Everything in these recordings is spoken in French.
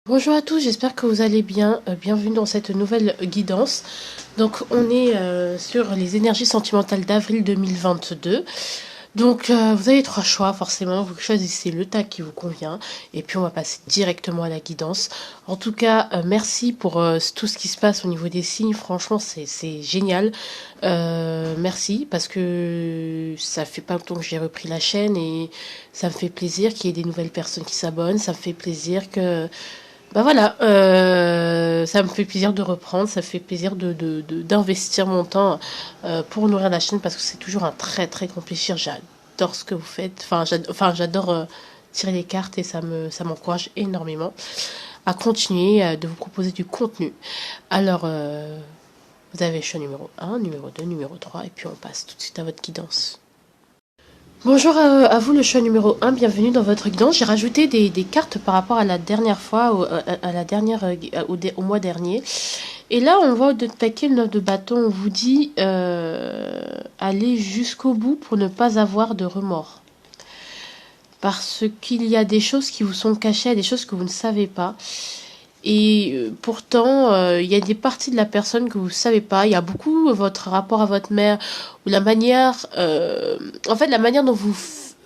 Bonjour à tous, j'espère que vous allez bien. Bienvenue dans cette nouvelle guidance. Donc on est sur les énergies sentimentales d'avril 2022. Donc vous avez trois choix forcément, vous choisissez le tag qui vous convient et puis on va passer directement à la guidance. En tout cas, merci pour tout ce qui se passe au niveau des signes, franchement c'est génial. Merci parce que ça fait pas longtemps que j'ai repris la chaîne et ça me fait plaisir qu'il y ait des nouvelles personnes qui s'abonnent, ça me fait plaisir que bah voilà, ça me fait plaisir de reprendre, ça fait plaisir d'investir mon temps pour nourrir la chaîne parce que c'est toujours un très très grand plaisir. J'adore ce que vous faites, j'adore tirer les cartes et ça m'encourage énormément à continuer de vous proposer du contenu. Alors, vous avez le choix numéro un, numéro 2, numéro 3 et puis on passe tout de suite à votre guidance. Bonjour à vous le choix numéro un, bienvenue dans votre guidance. J'ai rajouté des cartes par rapport à la dernière fois, à la dernière, au mois dernier. Et là, on voit de paquet le 9 de bâton, on vous dit aller jusqu'au bout pour ne pas avoir de remords. Parce qu'il y a des choses qui vous sont cachées, des choses que vous ne savez pas. Et pourtant, il y a des parties de la personne que vous ne savez pas. Il y a beaucoup votre rapport à votre mère, ou la manière... en fait, la manière dont vous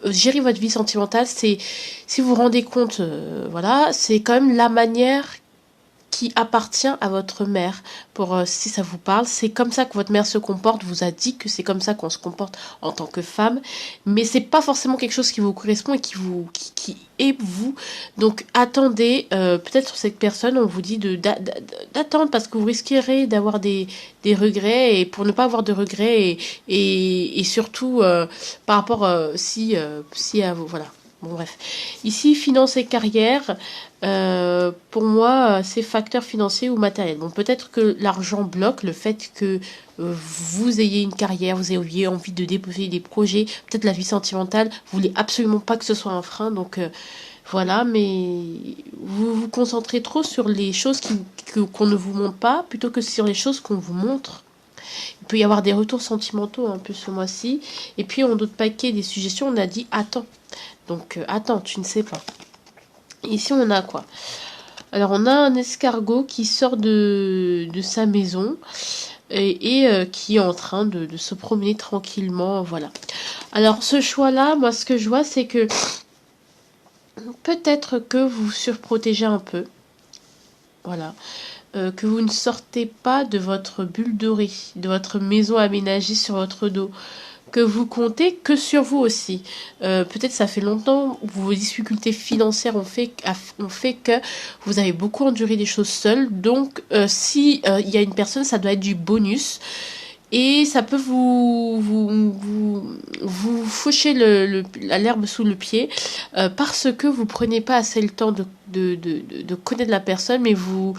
gérez votre vie sentimentale, c'est... Si vous vous rendez compte, voilà, c'est quand même la manière qui appartient à votre mère. Pour si ça vous parle, c'est comme ça que votre mère se comporte. Vous a dit que c'est comme ça qu'on se comporte en tant que femme, mais c'est pas forcément quelque chose qui vous correspond et qui est vous. Donc attendez, peut-être sur cette personne, on vous dit d'attendre parce que vous risquerez d'avoir des regrets et pour ne pas avoir de regrets et surtout par rapport si à vous, voilà. Bon bref. Ici, finance et carrière, pour moi, c'est facteur financier ou matériel. Bon, peut-être que l'argent bloque le fait que vous ayez une carrière, vous ayez envie de déposer des projets, peut-être la vie sentimentale, vous voulez absolument pas que ce soit un frein, donc voilà, mais vous vous concentrez trop sur les choses qu'on ne vous montre pas, plutôt que sur les choses qu'on vous montre. Il peut y avoir des retours sentimentaux un peu ce mois-ci, et puis en d'autres paquets, des suggestions, on a dit attends. Donc attends, tu ne sais pas. Ici, on a quoi? Alors, on a un escargot qui sort de sa maison et qui est en train de se promener tranquillement. Voilà. Alors, ce choix-là, moi, ce que je vois, c'est que peut-être que vous surprotégez un peu. Voilà. Que vous ne sortez pas de votre bulle dorée, de votre maison aménagée sur votre dos. Que vous comptez que sur vous aussi. Peut-être ça fait longtemps, vos difficultés financières ont fait que vous avez beaucoup enduré des choses seules. Donc, si il y a une personne, ça doit être du bonus. Et ça peut vous faucher l'herbe sous le pied parce que vous prenez pas assez le temps de connaître la personne, mais vous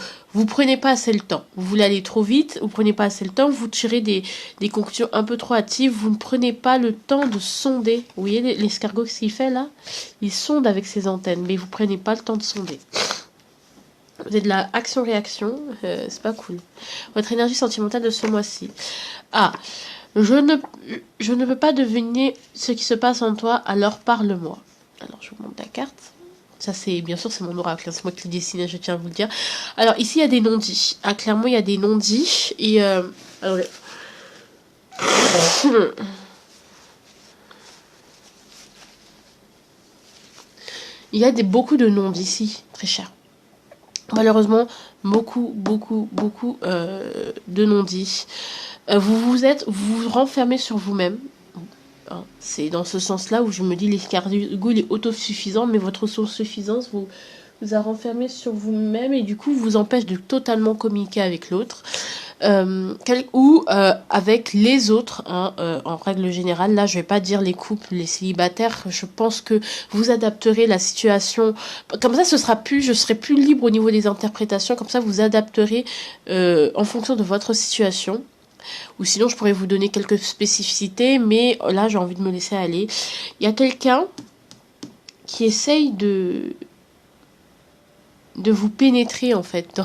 prenez pas assez le temps. Vous voulez aller trop vite, vous prenez pas assez le temps, vous tirez des conclusions un peu trop hâtives, vous ne prenez pas le temps de sonder. Vous voyez l'escargot, ce qu'il fait là? Il sonde avec ses antennes, mais vous prenez pas le temps de sonder. Vous êtes de la action-réaction, c'est pas cool. Votre énergie sentimentale de ce mois-ci. Ah, je ne peux pas deviner ce qui se passe en toi, alors parle-moi. Alors, je vous montre la carte. Ça, c'est, bien sûr, c'est mon oracle, hein, c'est moi qui le dessine, je tiens à vous le dire. Alors, ici, il y a des non-dits. Ah, clairement, il y a des non-dits. Et, alors, il y a beaucoup de non-dits ici, très cher. Malheureusement, beaucoup de non-dits. Vous vous renfermez sur vous-même. Hein, c'est dans ce sens-là où je me dis l'escargot il est autosuffisant, mais votre autosuffisance vous a renfermé sur vous-même et du coup vous empêche de totalement communiquer avec l'autre. Ou avec les autres, hein, en règle générale. Là, je vais pas dire les couples, les célibataires. Je pense que vous adapterez la situation. Comme ça, je serai plus libre au niveau des interprétations. Comme ça, vous adapterez en fonction de votre situation. Ou sinon, je pourrais vous donner quelques spécificités, mais là, j'ai envie de me laisser aller. Il y a quelqu'un qui essaye de vous pénétrer, en fait,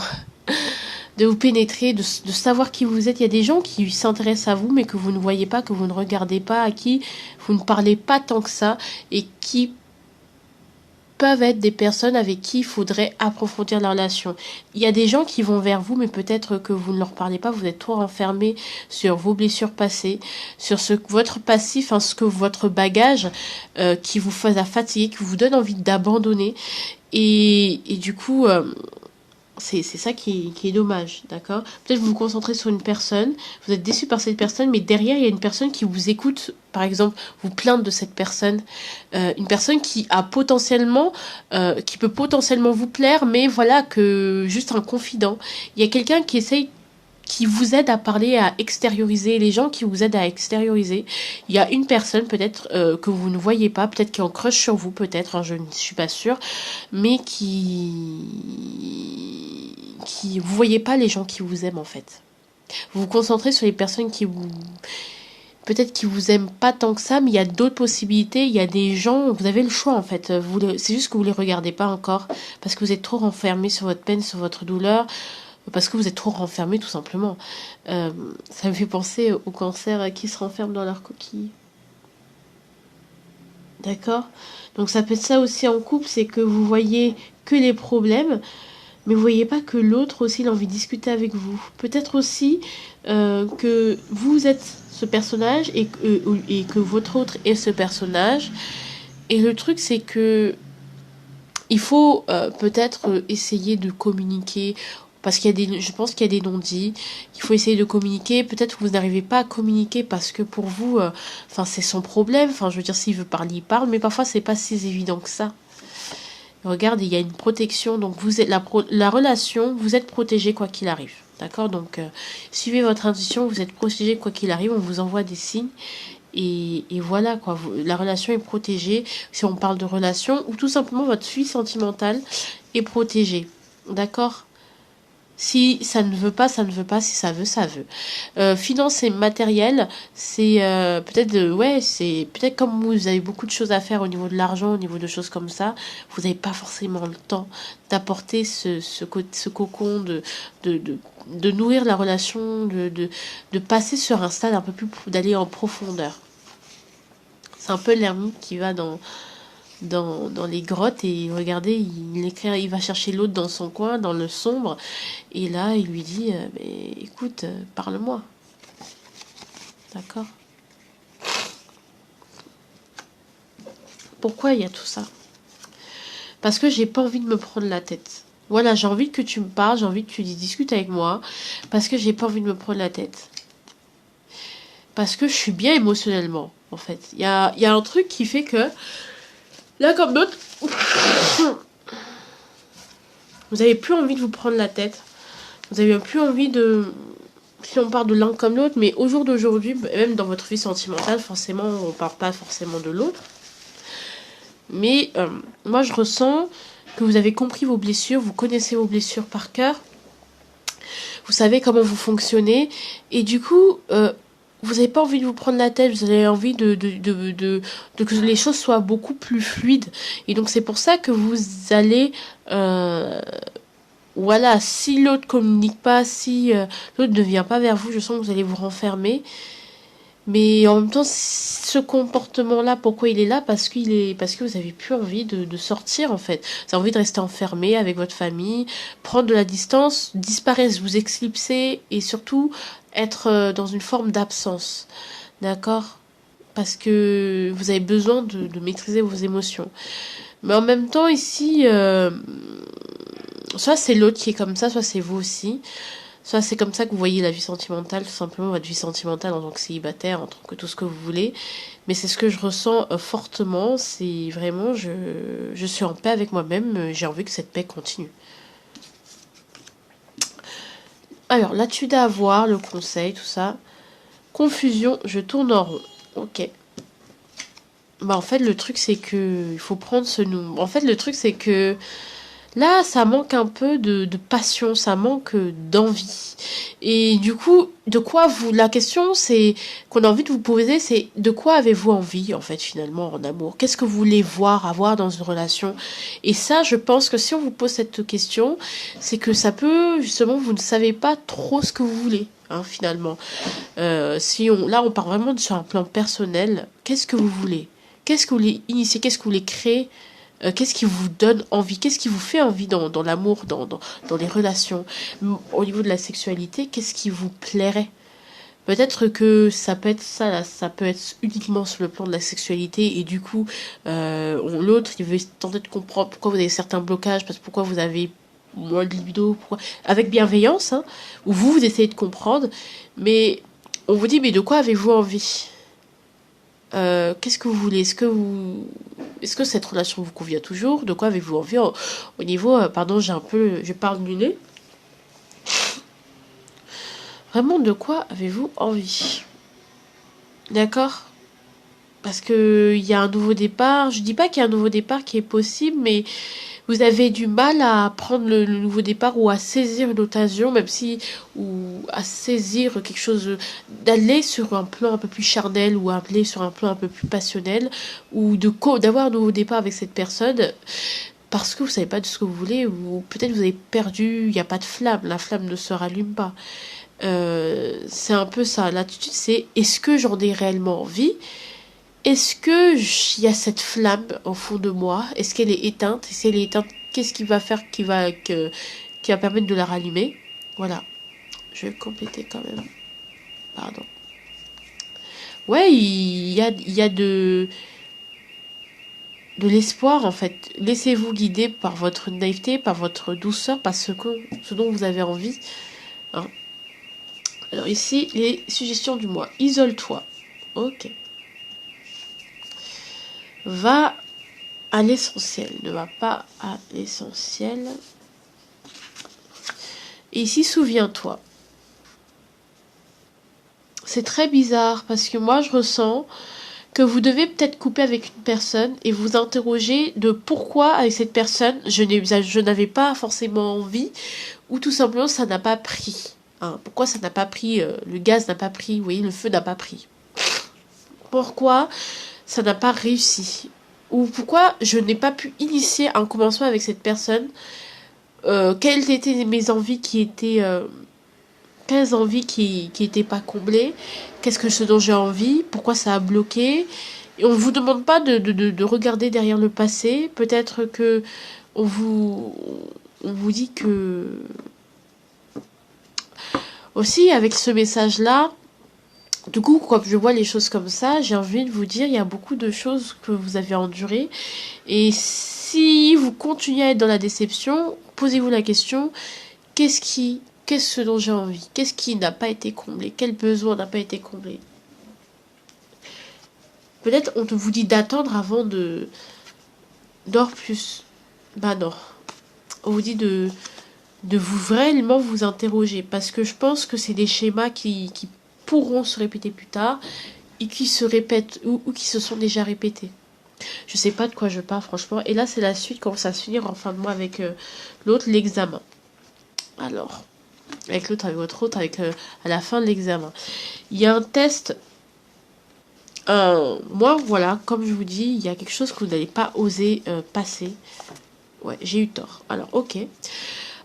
de vous pénétrer, de savoir qui vous êtes. Il y a des gens qui s'intéressent à vous, mais que vous ne voyez pas, que vous ne regardez pas, à qui vous ne parlez pas tant que ça, et qui peuvent être des personnes avec qui il faudrait approfondir la relation. Il y a des gens qui vont vers vous, mais peut-être que vous ne leur parlez pas, vous êtes trop renfermé sur vos blessures passées, sur votre passif, ce que votre bagage qui vous fait fatiguer, qui vous donne envie d'abandonner. Et du coup, c'est ça qui est dommage, d'accord? Peut-être vous vous concentrez sur une personne, vous êtes déçu par cette personne, mais derrière, il y a une personne qui vous écoute, par exemple, vous plaindre de cette personne. Une personne qui a potentiellement, qui peut potentiellement vous plaire, mais voilà, que juste un confident. Il y a quelqu'un qui vous aide à parler, à extérioriser, les gens qui vous aident à extérioriser. Il y a une personne peut-être que vous ne voyez pas, peut-être qui est en crush sur vous, peut-être, je ne suis pas sûre, mais vous voyez pas les gens qui vous aiment en fait. Vous vous concentrez sur les personnes qui vous peut-être qui vous aiment pas tant que ça, mais il y a d'autres possibilités, il y a des gens, vous avez le choix en fait, c'est juste que vous les regardez pas encore, parce que vous êtes trop renfermé sur votre peine, sur votre douleur, parce que vous êtes trop renfermé tout simplement. Ça me fait penser aux cancers qui se renferment dans leur coquille. D'accord? Donc ça peut être ça aussi en couple, c'est que vous voyez que les problèmes, mais vous voyez pas que l'autre aussi il a envie de discuter avec vous. Peut-être aussi que vous êtes ce personnage et que votre autre est ce personnage. Et le truc c'est que il faut peut-être essayer de communiquer parce qu'il y a je pense qu'il y a des non-dits. Il faut essayer de communiquer. Peut-être que vous n'arrivez pas à communiquer parce que pour vous, c'est son problème. Enfin, je veux dire, s'il veut parler, il parle. Mais parfois, c'est pas si évident que ça. Regarde, il y a une protection. Donc, vous êtes la relation, vous êtes protégé quoi qu'il arrive. D'accord? Donc, suivez votre intuition. Vous êtes protégé quoi qu'il arrive. On vous envoie des signes. Et voilà, quoi. La relation est protégée. Si on parle de relation, ou tout simplement votre vie sentimentale est protégée. D'accord? Si ça ne veut pas, ça ne veut pas. Si ça veut, ça veut. Finances et matériel, c'est c'est peut-être comme vous avez beaucoup de choses à faire au niveau de l'argent, au niveau de choses comme ça, vous n'avez pas forcément le temps d'apporter ce cocon, de nourrir la relation, de passer sur un stade un peu plus, d'aller en profondeur. C'est un peu l'ermite qui va dans les grottes et regardez, il va chercher l'autre dans son coin, dans le sombre, et là il lui dit mais écoute, parle-moi. D'accord? Pourquoi il y a tout ça? Parce que j'ai pas envie de me prendre la tête. Voilà, j'ai envie que tu me parles, j'ai envie que tu discutes avec moi, parce que j'ai pas envie de me prendre la tête. Parce que je suis bien émotionnellement, en fait. Il y a un truc qui fait que là, comme d'autres, vous avez plus envie de vous prendre la tête. Vous avez plus envie de... Si on parle de l'un comme l'autre, mais au jour d'aujourd'hui, même dans votre vie sentimentale, forcément, on parle pas forcément de l'autre. Mais moi, je ressens que vous avez compris vos blessures, vous connaissez vos blessures par cœur. Vous savez comment vous fonctionnez. Et du coup... vous n'avez pas envie de vous prendre la tête, vous avez envie de que les choses soient beaucoup plus fluides. Et donc c'est pour ça que vous allez... voilà, si l'autre communique pas, si l'autre ne vient pas vers vous, je sens que vous allez vous renfermer. Mais en même temps, ce comportement-là, pourquoi il est là? Parce que vous avez plus envie de sortir, en fait. Vous avez envie de rester enfermé avec votre famille, prendre de la distance, disparaître, vous éclipser et surtout être dans une forme d'absence. D'accord? Parce que vous avez besoin de maîtriser vos émotions. Mais en même temps, ici, soit c'est l'autre qui est comme ça, soit c'est vous aussi. Soit c'est comme ça que vous voyez la vie sentimentale, tout simplement votre vie sentimentale en tant que célibataire, en tant que tout ce que vous voulez. Mais c'est ce que je ressens fortement, c'est vraiment, je suis en paix avec moi-même, j'ai envie que cette paix continue. Alors, l'étude à avoir, le conseil, tout ça. Confusion, je tourne en rond. Ok. Bah en fait, le truc c'est que il faut prendre ce nom. En fait, le truc c'est que là, ça manque un peu de passion, ça manque d'envie. Et du coup, la question c'est qu'on a envie de vous poser, c'est de quoi avez-vous envie en fait finalement en amour? Qu'est-ce que vous voulez avoir dans une relation? Et ça, je pense que si on vous pose cette question, c'est que ça peut justement vous ne savez pas trop ce que vous voulez. Hein, finalement, là on part vraiment sur un plan personnel. Qu'est-ce que vous voulez? Qu'est-ce que vous voulez initier? Qu'est-ce que vous voulez créer Qu'est-ce qui vous donne envie? Qu'est-ce qui vous fait envie dans l'amour, dans les relations? Au niveau de la sexualité, qu'est-ce qui vous plairait? Peut-être que ça peut être ça, là, ça peut être uniquement sur le plan de la sexualité et du coup, l'autre, il veut tenter de comprendre pourquoi vous avez certains blocages, parce que pourquoi vous avez moins de libido, pourquoi... avec bienveillance, hein, ou vous essayez de comprendre, mais on vous dit, mais de quoi avez-vous envie? Qu'est-ce que vous voulez? Est-ce que cette relation vous convient toujours? De quoi avez-vous envie au niveau, pardon, je parle du nez. Vraiment, de quoi avez-vous envie? D'accord? Parce que il y a un nouveau départ. Je dis pas qu'il y a un nouveau départ qui est possible, mais vous avez du mal à prendre le nouveau départ ou à saisir une occasion, même si, ou à saisir quelque chose, d'aller sur un plan un peu plus charnel ou aller sur un plan un peu plus passionnel, ou d'avoir un nouveau départ avec cette personne parce que vous savez pas de ce que vous voulez, ou peut-être vous avez perdu, il n'y a pas de flamme, la flamme ne se rallume pas. C'est un peu ça. L'attitude, c'est est-ce que j'en ai réellement envie? Est-ce que il y a cette flamme au fond de moi? Est-ce qu'elle est éteinte? Et si elle est éteinte, qu'est-ce qui va faire qui va permettre de la rallumer? Voilà. Je vais compléter quand même. Pardon. Ouais, il y a de l'espoir en fait. Laissez-vous guider par votre naïveté, par votre douceur, par ce dont vous avez envie. Hein. Alors ici, les suggestions du mois. Isole-toi. Ok. Va à l'essentiel. Ne va pas à l'essentiel. Et ici, souviens-toi. C'est très bizarre parce que moi, je ressens que vous devez peut-être couper avec une personne et vous interroger de pourquoi avec cette personne je n'avais pas forcément envie ou tout simplement ça n'a pas pris. Hein, pourquoi ça n'a pas pris, le gaz n'a pas pris, vous voyez, le feu n'a pas pris. Pourquoi ça n'a pas réussi? Ou pourquoi je n'ai pas pu initier un commencement avec cette personne? Quelles étaient mes envies qui étaient... 15 envies qui n'étaient pas comblées? Qu'est-ce que ce dont j'ai envie? Pourquoi ça a bloqué? Et on ne vous demande pas de regarder derrière le passé. Peut-être que on vous dit que... Aussi, avec ce message-là, du coup, quand je vois les choses comme ça, j'ai envie de vous dire, il y a beaucoup de choses que vous avez endurées. Et si vous continuez à être dans la déception, posez-vous la question, qu'est-ce dont j'ai envie? Qu'est-ce qui n'a pas été comblé? Quel besoin n'a pas été comblé? Peut-être on vous dit d'attendre avant d'or plus. Bah non. On vous dit de vous vraiment vous interroger. Parce que je pense que c'est des schémas qui pourront se répéter plus tard et qui se répètent ou qui se sont déjà répétés. Je sais pas de quoi je parle franchement. Et là c'est la suite quand ça va se finir en fin de mois avec l'autre, l'examen. Alors, avec l'autre, avec votre autre, avec à la fin de l'examen. Il y a un test. Moi, voilà, comme je vous dis, il y a quelque chose que vous n'allez pas oser passer. Ouais, j'ai eu tort. Alors, ok.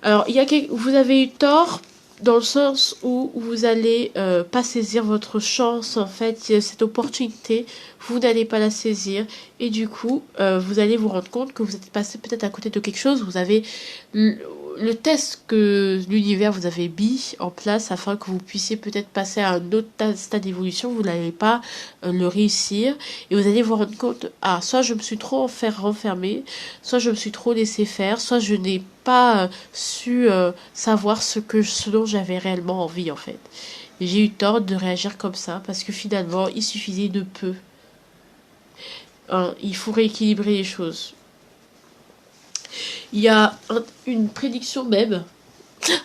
Alors, vous avez eu tort dans le sens où vous allez pas saisir votre chance, en fait, cette opportunité, vous n'allez pas la saisir. Et du coup, vous allez vous rendre compte que vous êtes passé peut-être à côté de quelque chose. Vous avez le test que l'univers vous avait mis en place afin que vous puissiez peut-être passer à un autre stade d'évolution, vous n'allez pas le réussir et vous allez vous rendre compte, soit je me suis trop renfermée, soit je me suis trop laissé faire, soit je n'ai pas su savoir ce dont j'avais réellement envie en fait. Et j'ai eu tort de réagir comme ça parce que finalement il suffisait de peu. Hein, il faut rééquilibrer les choses. Il y a une prédiction même,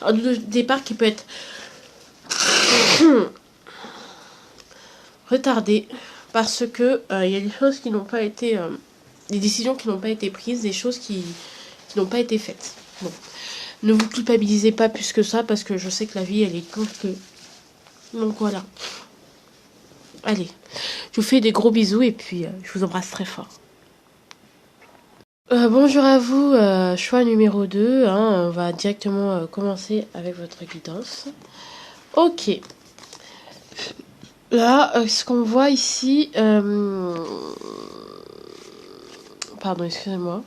un départ qui peut être retardé parce que il y a des choses qui n'ont pas été, des décisions qui n'ont pas été prises, des choses qui n'ont pas été faites. Bon, ne vous culpabilisez pas plus que ça parce que je sais que la vie elle est courte. Donc voilà. Allez, je vous fais des gros bisous et puis je vous embrasse très fort. Bonjour à vous, choix numéro 2, hein, on va directement commencer avec votre guidance. Ok, là, ce qu'on voit ici, pardon, excusez-moi,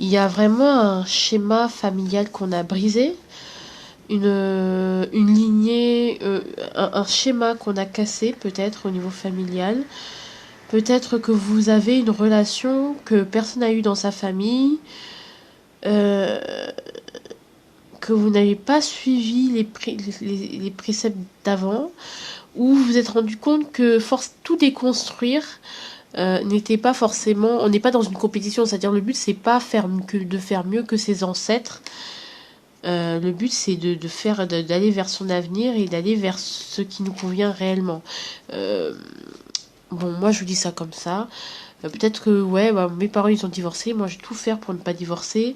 il y a vraiment un schéma familial qu'on a brisé, une lignée, un schéma qu'on a cassé peut-être au niveau familial. Peut-être que vous avez une relation que personne n'a eue dans sa famille, euh, que vous n'avez pas suivi les préceptes d'avant, ou vous vous êtes rendu compte que force tout déconstruire n'était pas forcément, on n'est pas dans une compétition, c'est-à-dire le but c'est pas de faire mieux que ses ancêtres. Le but c'est d'aller vers son avenir et d'aller vers ce qui nous convient réellement. Bon, moi je vous dis ça comme ça. Peut-être que ouais, bah, mes parents ils ont divorcé, moi je vais tout faire pour ne pas divorcer.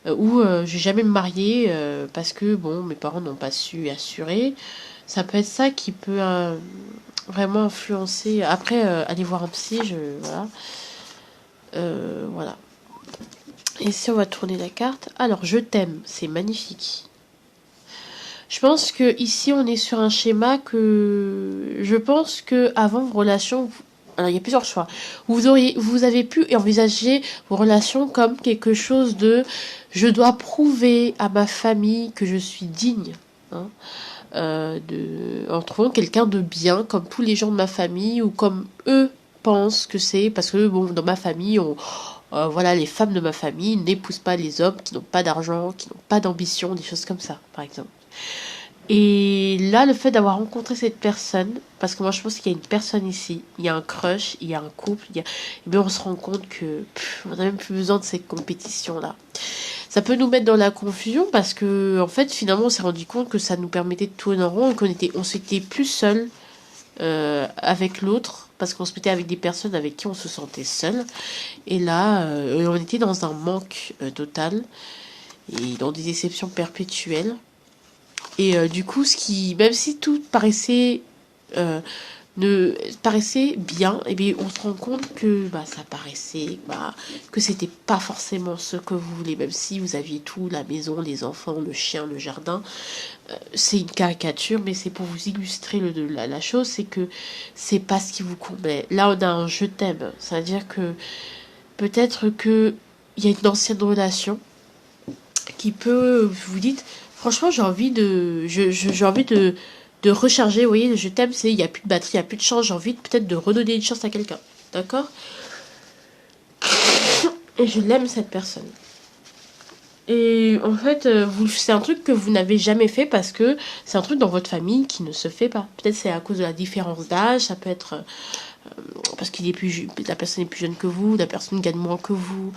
Ou je vais jamais me marier parce que bon, mes parents n'ont pas su assurer. Ça peut être ça qui peut vraiment influencer. Après, aller voir un psy, voilà. Voilà. Et si on va tourner la carte, alors je t'aime, c'est magnifique. Je pense que ici on est sur un schéma que je pense que avant vos relations, alors il y a plusieurs choix. Vous avez pu envisager vos relations comme quelque chose de je dois prouver à ma famille que je suis digne. Hein, en trouvant quelqu'un de bien comme tous les gens de ma famille ou comme eux pensent que c'est parce que bon dans ma famille voilà les femmes de ma famille n'épousent pas les hommes qui n'ont pas d'argent, qui n'ont pas d'ambition, des choses comme ça par exemple. Et là, le fait d'avoir rencontré cette personne, parce que moi je pense qu'il y a une personne ici, il y a un crush, il y a un couple, et bien on se rend compte que on n'a même plus besoin de cette compétition-là. Ça peut nous mettre dans la confusion parce que en fait finalement on s'est rendu compte que ça nous permettait de tourner en rond et on s'était plus seul avec l'autre parce qu'on se mettait avec des personnes avec qui on se sentait seul. Et là, on était dans un manque total et dans des déceptions perpétuelles. Et du coup, même si tout ne paraissait bien, et bien on se rend compte que bah, ça paraissait que c'était pas forcément ce que vous voulez, même si vous aviez tout, la maison, les enfants, le chien, le jardin. C'est une caricature, mais c'est pour vous illustrer la chose, c'est que c'est pas ce qui vous convenait. Là, on a un je t'aime, c'est-à-dire que peut-être que il y a une ancienne relation qui peut, vous dites, franchement, j'ai envie de recharger, vous voyez, je t'aime, c'est, il n'y a plus de batterie, il n'y a plus de chance, j'ai envie peut-être de redonner une chance à quelqu'un, d'accord? Et je l'aime, cette personne. Et en fait, c'est un truc que vous n'avez jamais fait parce que c'est un truc dans votre famille qui ne se fait pas. Peut-être c'est à cause de la différence d'âge, ça peut être parce la personne est plus jeune que vous, la personne gagne moins que vous.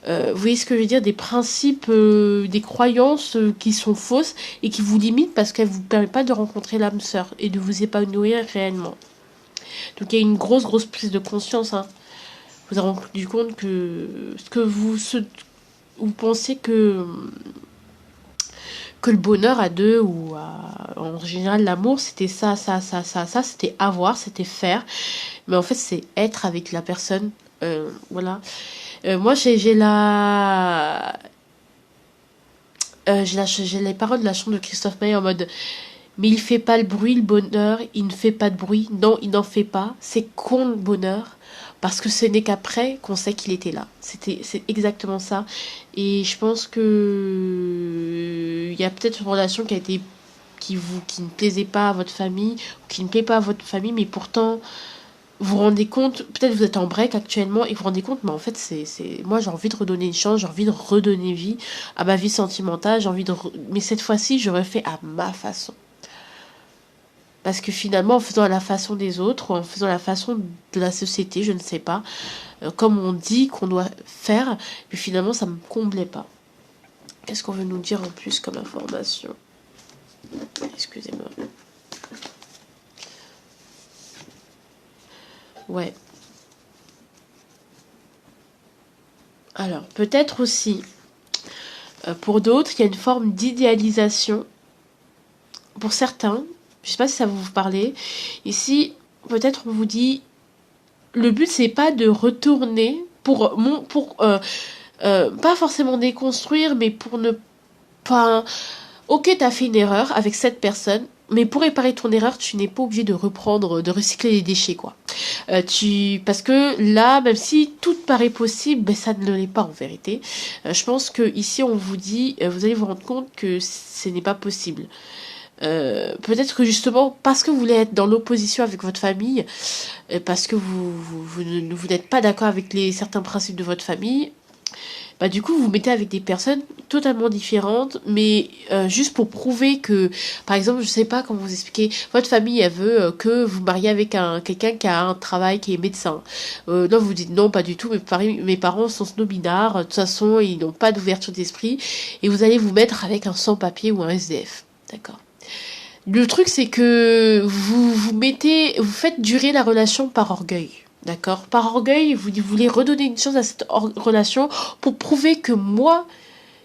Vous voyez ce que je veux dire? Des principes, des croyances qui sont fausses et qui vous limitent parce qu'elles ne vous permettent pas de rencontrer l'âme sœur et de vous épanouir réellement. Donc il y a une grosse prise de conscience. Hein. Vous avez rendu compte que vous pensez que le bonheur à deux en général l'amour c'était ça, c'était avoir, c'était faire. Mais en fait c'est être avec la personne. Voilà. Moi j'ai les paroles de la chanson de Christophe Maé en mode mais il fait pas le bruit, le bonheur, il ne fait pas de bruit. Non, il n'en fait pas. C'est con le bonheur. Parce que ce n'est qu'après qu'on sait qu'il était là. C'est exactement ça. Et je pense que il y a peut-être une relation qui ne plaisait pas à votre famille, ou qui ne plaît pas à votre famille, mais pourtant vous vous rendez compte, peut-être vous êtes en break actuellement et vous vous rendez compte, mais en fait moi j'ai envie de redonner une chance, j'ai envie de redonner vie à ma vie sentimentale, mais cette fois-ci je refais à ma façon. Parce que finalement, en faisant à la façon des autres, ou en faisant à la façon de la société, je ne sais pas, comme on dit qu'on doit faire, mais finalement, ça ne me comblait pas. Qu'est-ce qu'on veut nous dire en plus comme information? Excusez-moi. Ouais. Alors, peut-être aussi, pour d'autres, il y a une forme d'idéalisation. Pour certains, je ne sais pas si ça va vous parler. Ici, peut-être on vous dit, le but c'est pas de retourner pas forcément déconstruire, mais pour ne pas. Ok, t'as fait une erreur avec cette personne, Mais pour réparer ton erreur, tu n'es pas obligé de reprendre, de recycler les déchets, quoi. Parce que là, même si tout paraît possible, ben ça ne l'est pas en vérité. Je pense que ici on vous dit, vous allez vous rendre compte que ce n'est pas possible. Peut-être que justement parce que vous voulez être dans l'opposition avec votre famille, parce que vous n'êtes pas d'accord avec certains principes de votre famille, bah du coup vous vous mettez avec des personnes totalement différentes, mais juste pour prouver que, par exemple, je sais pas comment vous expliquer, votre famille elle veut que vous mariez avec quelqu'un qui a un travail, qui est médecin. Non, vous dites non, pas du tout, mes parents sont snobinards, de toute façon ils n'ont pas d'ouverture d'esprit, et vous allez vous mettre avec un sans-papier ou un SDF, d'accord. Le truc, c'est que vous faites durer la relation par orgueil. D'accord? Par orgueil, vous voulez redonner une chance à cette relation pour prouver que moi,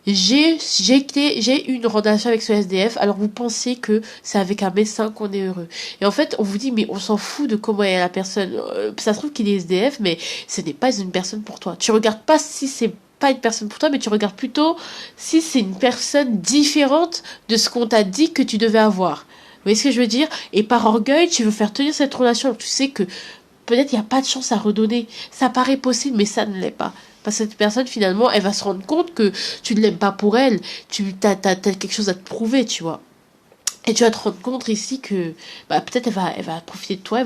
j'ai eu une relation avec ce SDF, alors vous pensez que c'est avec un médecin qu'on est heureux. Et en fait, on vous dit, mais on s'en fout de comment est la personne. Ça se trouve qu'il est SDF, mais ce n'est pas une personne pour toi. Tu regardes pas si c'est pas une personne pour toi, mais tu regardes plutôt si c'est une personne différente de ce qu'on t'a dit que tu devais avoir. Vous voyez ce que je veux dire? Et par orgueil, tu veux faire tenir cette relation. Tu sais que peut-être il n'y a pas de chance à redonner. Ça paraît possible, mais ça ne l'est pas. Parce que cette personne, finalement, elle va se rendre compte que tu ne l'aimes pas pour elle. T'as quelque chose à te prouver, tu vois. Et tu vas te rendre compte ici que bah, peut-être elle va profiter de toi,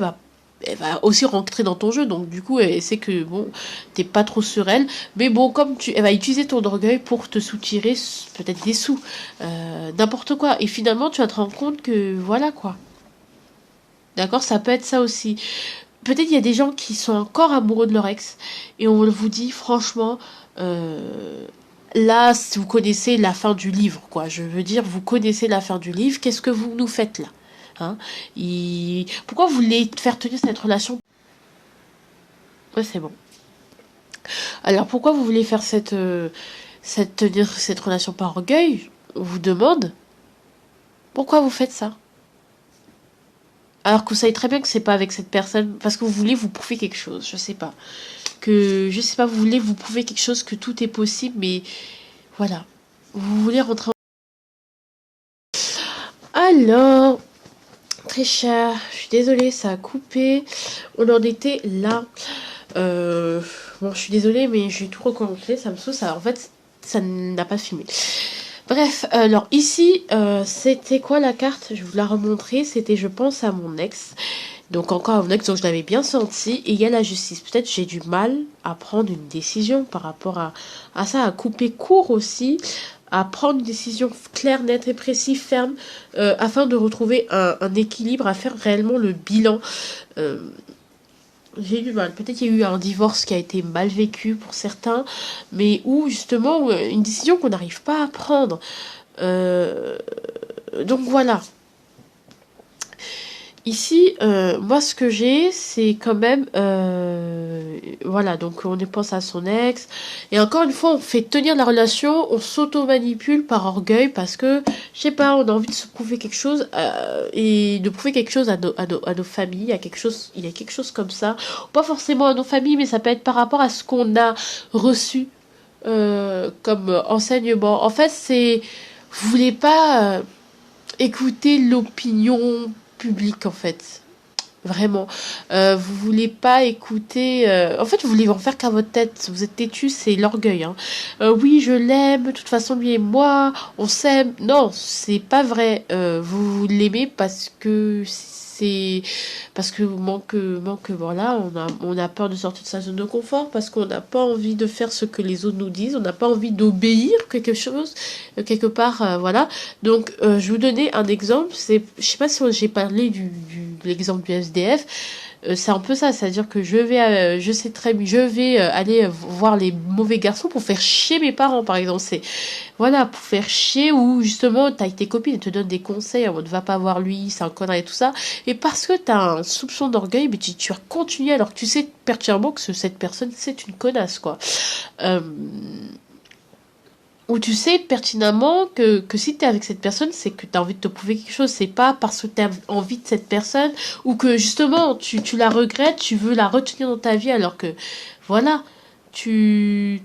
elle va aussi rentrer dans ton jeu. Donc du coup, elle sait que bon, t'es pas trop sur elle. Mais bon, elle va utiliser ton orgueil pour te soutirer peut-être des sous. N'importe quoi. Et finalement, tu vas te rendre compte que voilà quoi. D'accord, ça peut être ça aussi. Peut-être il y a des gens qui sont encore amoureux de leur ex et on vous dit franchement, là, si vous connaissez la fin du livre, quoi. Je veux dire, vous connaissez la fin du livre. Qu'est-ce que vous nous faites là, hein? Pourquoi vous voulez faire tenir cette relation? Ouais, c'est bon. Alors pourquoi vous voulez faire tenir cette relation par orgueil? On vous demande. Pourquoi vous faites ça? Alors que vous savez très bien que c'est pas avec cette personne, parce que vous voulez vous prouver quelque chose, je sais pas. Je sais pas, vous voulez vous prouver quelque chose, que tout est possible, mais voilà. Vous voulez rentrer Alors, très cher, je suis désolée, ça a coupé. On en était là. Bon, je suis désolée, mais je vais tout recommencer, ça me saoule, en fait, ça n'a pas filmé. Bref, alors ici, c'était quoi la carte? Je vais vous la remontrer. C'était je pense à mon ex. Donc encore à mon ex, donc je l'avais bien senti. Et il y a la justice. Peut-être j'ai du mal à prendre une décision par rapport à ça, à couper court aussi, à prendre une décision claire, nette et précise, ferme, afin de retrouver un équilibre, à faire réellement le bilan. J'ai eu du mal. Peut-être qu'il y a eu un divorce qui a été mal vécu pour certains, mais où justement une décision qu'on n'arrive pas à prendre. Euh, donc voilà. Ici, moi ce que j'ai, c'est quand même, voilà, donc on pense à son ex, et encore une fois, on fait tenir la relation, on s'auto-manipule par orgueil, parce que, je sais pas, on a envie de se prouver quelque chose, et de prouver quelque chose à nos familles, il y a quelque chose comme ça, pas forcément à nos familles, mais ça peut être par rapport à ce qu'on a reçu, comme enseignement. En fait, vous voulez pas écouter l'opinion public en fait. Vraiment. Vous voulez pas écouter. En fait, vous voulez en faire qu'à votre tête. Vous êtes têtu, c'est l'orgueil. Hein. Oui, je l'aime. De toute façon, lui et moi, on s'aime. Non, c'est pas vrai. Vous l'aimez parce que voilà, on a peur de sortir de sa zone de confort, parce qu'on n'a pas envie de faire ce que les autres nous disent, on n'a pas envie d'obéir quelque chose, quelque part, voilà. Donc, je vais vous donner un exemple, je sais pas si j'ai parlé de l'exemple du SDF, c'est un peu ça, c'est-à-dire que je sais très bien, je vais aller voir les mauvais garçons pour faire chier mes parents, par exemple. Voilà, pour faire chier, ou justement, t'as tes copines, elles te donnent des conseils, on ne va pas voir lui, c'est un connard et tout ça. Et parce que t'as un soupçon d'orgueil, mais tu vas continuer alors que tu sais pertinemment que cette personne, c'est une connasse, quoi. Ou tu sais pertinemment que si t'es avec cette personne, c'est que t'as envie de te prouver quelque chose. C'est pas parce que t'as envie de cette personne, ou que justement tu la regrettes, tu veux la retenir dans ta vie, alors que voilà. tu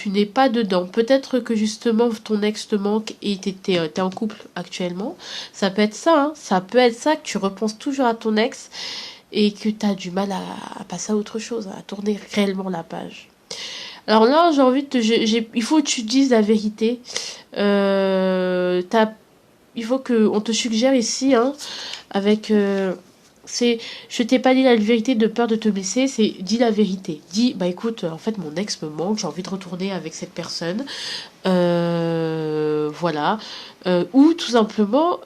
n'es pas dedans. Peut-être que justement ton ex te manque et t'es en couple actuellement. Ça peut être ça, hein. Ça peut être ça, que tu repenses toujours à ton ex et que tu as du mal à passer à autre chose, à tourner réellement la page. Alors là, j'ai envie de il faut que tu dises la vérité. Il faut qu'on te suggère ici, hein, avec... je t'ai pas dit la vérité de peur de te blesser, c'est dis la vérité. Dis, bah écoute, en fait mon ex me manque, j'ai envie de retourner avec cette personne. Voilà. Ou tout simplement,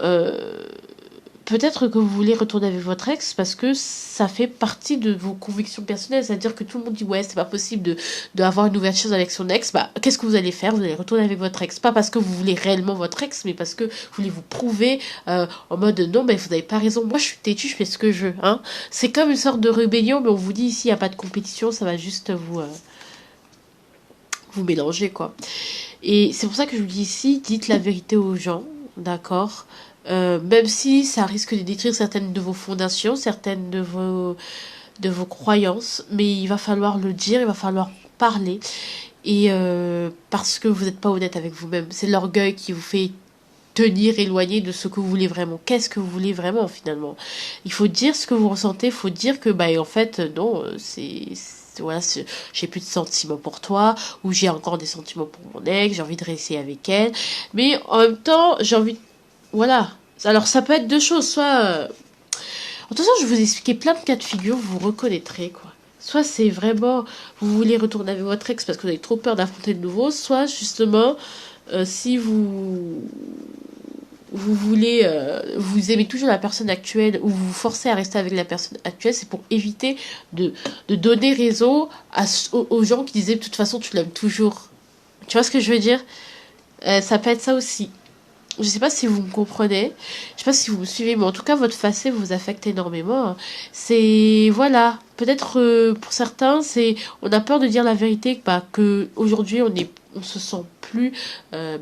peut-être que vous voulez retourner avec votre ex parce que ça fait partie de vos convictions personnelles. C'est-à-dire que tout le monde dit ouais, c'est pas possible d'avoir une ouverture avec son ex. Bah, qu'est-ce que vous allez faire? Vous allez retourner avec votre ex. Pas parce que vous voulez réellement votre ex, mais parce que vous voulez vous prouver en mode non, mais vous n'avez pas raison. Moi, je suis têtue, je fais ce que je veux. Hein. C'est comme une sorte de rébellion, mais on vous dit ici, il n'y a pas de compétition, ça va juste vous mélanger, quoi. Et c'est pour ça que je vous dis ici, dites la vérité aux gens, d'accord? Même si ça risque de détruire certaines de vos fondations, certaines de vos croyances, mais il va falloir le dire, il va falloir parler, et parce que vous n'êtes pas honnête avec vous-même. C'est l'orgueil qui vous fait tenir éloigné de ce que vous voulez vraiment. Qu'est-ce que vous voulez vraiment finalement? Il faut dire ce que vous ressentez, il faut dire que bah en fait non, voilà, j'ai plus de sentiments pour toi, ou j'ai encore des sentiments pour mon ex, j'ai envie de rester avec elle, mais en même temps j'ai envie, voilà. Alors ça peut être deux choses, soit en toute façon je vais vous expliquer plein de cas de figure, vous reconnaîtrez quoi. Soit c'est vraiment vous voulez retourner avec votre ex parce que vous avez trop peur d'affronter de nouveau, soit justement si vous voulez, vous aimez toujours la personne actuelle ou vous vous forcez à rester avec la personne actuelle, c'est pour éviter de donner raison aux gens qui disaient de toute façon tu l'aimes toujours. Tu vois ce que je veux dire? Ça peut être ça aussi. Je sais pas si vous me comprenez, je sais pas si vous me suivez, mais en tout cas votre passé vous affecte énormément. C'est voilà, peut-être pour certains, c'est on a peur de dire la vérité, bah, que aujourd'hui on se sent plus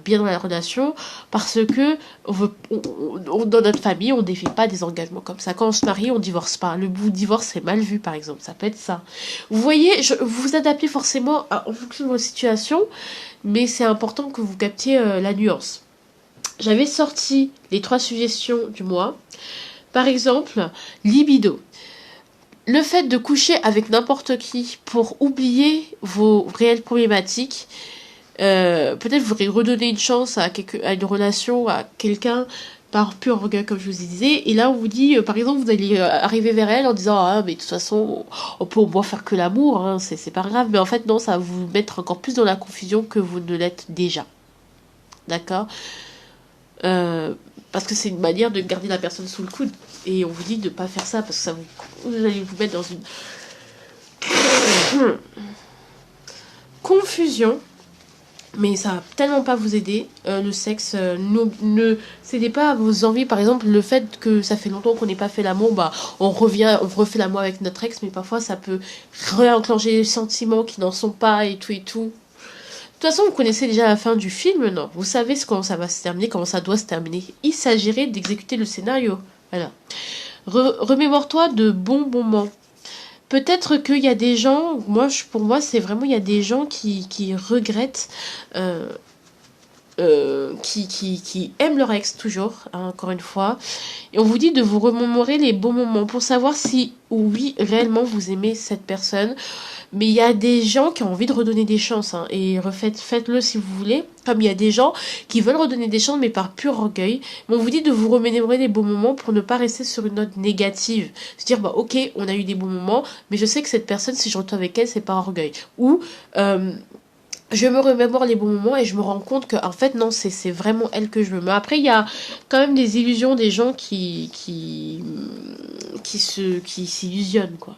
bien dans la relation parce que dans notre famille on défait pas des engagements comme ça. Quand on se marie, on divorce pas. Le bout divorce est mal vu par exemple, ça peut être ça. Vous voyez, vous vous adaptez forcément en fonction de votre situation, mais c'est important que vous captiez la nuance. J'avais sorti les 3 suggestions du mois. Par exemple, libido. Le fait de coucher avec n'importe qui pour oublier vos réelles problématiques. Peut-être vous redonner une chance à une relation, à quelqu'un par pur orgueil, comme je vous disais. Et là, on vous dit, par exemple, vous allez arriver vers elle en disant ah, mais de toute façon, on peut au moins faire que l'amour, hein, c'est pas grave. Mais en fait, non, ça va vous mettre encore plus dans la confusion que vous ne l'êtes déjà. D'accord? Parce que c'est une manière de garder la personne sous le coude. Et on vous dit de ne pas faire ça parce que vous allez vous mettre dans une confusion. Mais ça va tellement pas vous aider. Le sexe, ne cédez pas à vos envies. Par exemple, le fait que ça fait longtemps qu'on n'ait pas fait l'amour, bah, on refait l'amour avec notre ex, mais parfois ça peut réenclencher des sentiments qui n'en sont pas et tout et tout. De toute façon, vous connaissez déjà la fin du film, non? Vous savez comment ça va se terminer, comment ça doit se terminer. Il s'agirait d'exécuter le scénario. Voilà. Remémore-toi de bons moments. Peut-être qu'il y a des gens, pour moi, c'est vraiment, il y a des gens qui regrettent, qui aiment leur ex toujours, hein, encore une fois. Et on vous dit de vous remémorer les bons moments pour savoir si, oui, réellement vous aimez cette personne. Mais il y a des gens qui ont envie de redonner des chances, hein, et faites-le si vous voulez. Comme il y a des gens qui veulent redonner des chances, mais par pur orgueil. Mais on vous dit de vous remémorer les bons moments pour ne pas rester sur une note négative. Se dire, bah ok, on a eu des bons moments, mais je sais que cette personne, si je retourne avec elle, c'est par orgueil. Ou je me remémore les bons moments et je me rends compte que en fait non, c'est vraiment elle que je veux. Mais après il y a quand même des illusions des gens qui s'illusionnent quoi.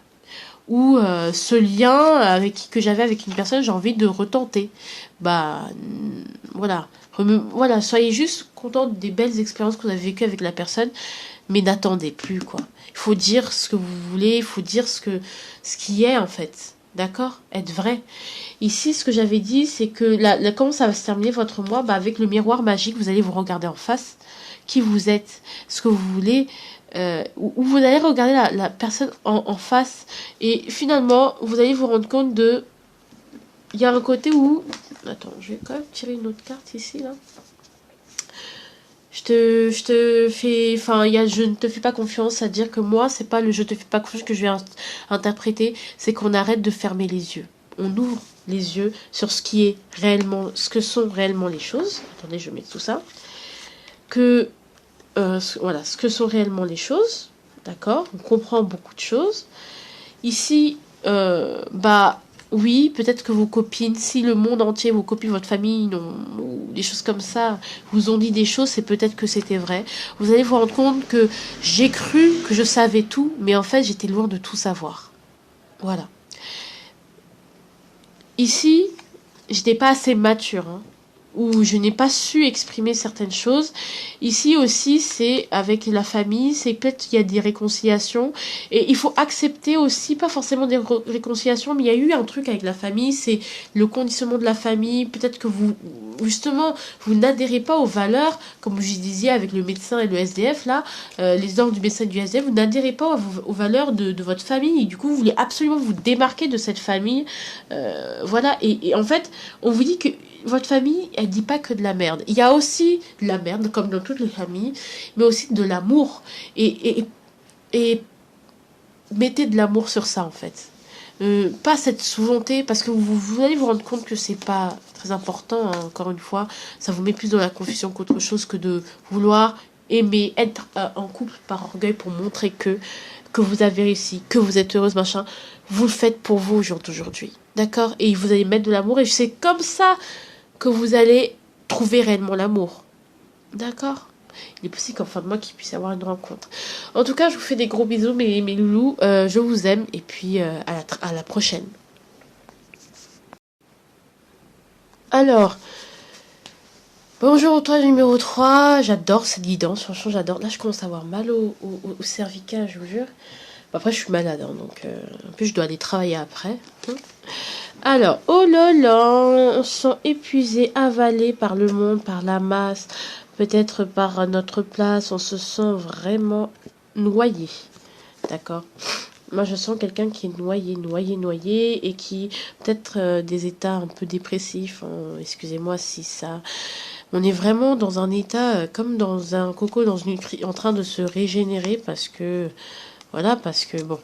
Ou ce lien que j'avais avec une personne, j'ai envie de retenter. Bah voilà, voilà, soyez juste content des belles expériences que vous avez vécues avec la personne, mais n'attendez plus quoi. Il faut dire ce que vous voulez, il faut dire ce qui est en fait. D'accord? Être vrai. Ici, ce que j'avais dit, c'est que comment ça va se terminer votre mois? Bah, avec le miroir magique, vous allez vous regarder en face. Qui vous êtes? Ce que vous voulez. Où vous allez regarder la personne en face. Et finalement, vous allez vous rendre compte de il y a un côté où... Attends, je vais quand même tirer une autre carte ici, là. Je te fais... Enfin, il y a je ne te fais pas confiance, c'est-à-dire que moi, c'est pas le je te fais pas confiance que je vais interpréter, c'est qu'on arrête de fermer les yeux. On ouvre les yeux sur ce qui est réellement... Ce que sont réellement les choses. Attendez, je mets tout ça. Que... voilà, ce que sont réellement les choses. D'accord? On comprend beaucoup de choses. Ici, bah oui, peut-être que vos copines, si le monde entier, vos copines, votre famille, ou des choses comme ça, vous ont dit des choses, c'est peut-être que c'était vrai. Vous allez vous rendre compte que j'ai cru que je savais tout, mais en fait, j'étais loin de tout savoir. Voilà. Ici, je n'étais pas assez mature, hein, où je n'ai pas su exprimer certaines choses. Ici aussi, c'est avec la famille, c'est peut-être qu'il y a des réconciliations. Et il faut accepter aussi, pas forcément des réconciliations, mais il y a eu un truc avec la famille, c'est le conditionnement de la famille. Peut-être que vous, justement, vous n'adhérez pas aux valeurs, comme je disais avec le médecin et le SDF, là, les ordres du médecin et du SDF, vous n'adhérez pas aux valeurs de votre famille. Et du coup, vous voulez absolument vous démarquer de cette famille. Voilà, et en fait, on vous dit que votre famille, elle dit pas que de la merde. Il y a aussi de la merde, comme dans toutes les familles, mais aussi de l'amour. Et mettez de l'amour sur ça, en fait. Pas cette volonté, parce que vous allez vous rendre compte que c'est pas très important, hein, encore une fois. Ça vous met plus dans la confusion qu'autre chose que de vouloir aimer, être en couple par orgueil pour montrer que vous avez réussi, que vous êtes heureuse, machin. Vous le faites pour vous au jour d'aujourd'hui. D'accord? Et vous allez mettre de l'amour, et c'est comme ça que vous allez trouver réellement l'amour. D'accord? Il est possible qu'en fin de mois qu'il puisse y avoir une rencontre. En tout cas, je vous fais des gros bisous, mes loulous. Je vous aime. Et puis, à la prochaine. Alors, bonjour au toit numéro 3. J'adore cette guidance. Franchement, j'adore. Là, je commence à avoir mal au cervical, je vous jure. Bon, après, je suis malade, hein, donc en plus, je dois aller travailler après. Alors, oh là là, on se sent épuisé, avalé par le monde, par la masse, peut-être par notre place, on se sent vraiment noyé. D'accord? Moi, je sens quelqu'un qui est noyé, et qui, peut-être des états un peu dépressifs, hein, excusez-moi si ça... On est vraiment dans un état, comme dans un coco, en train de se régénérer, parce que, voilà, parce que, bon,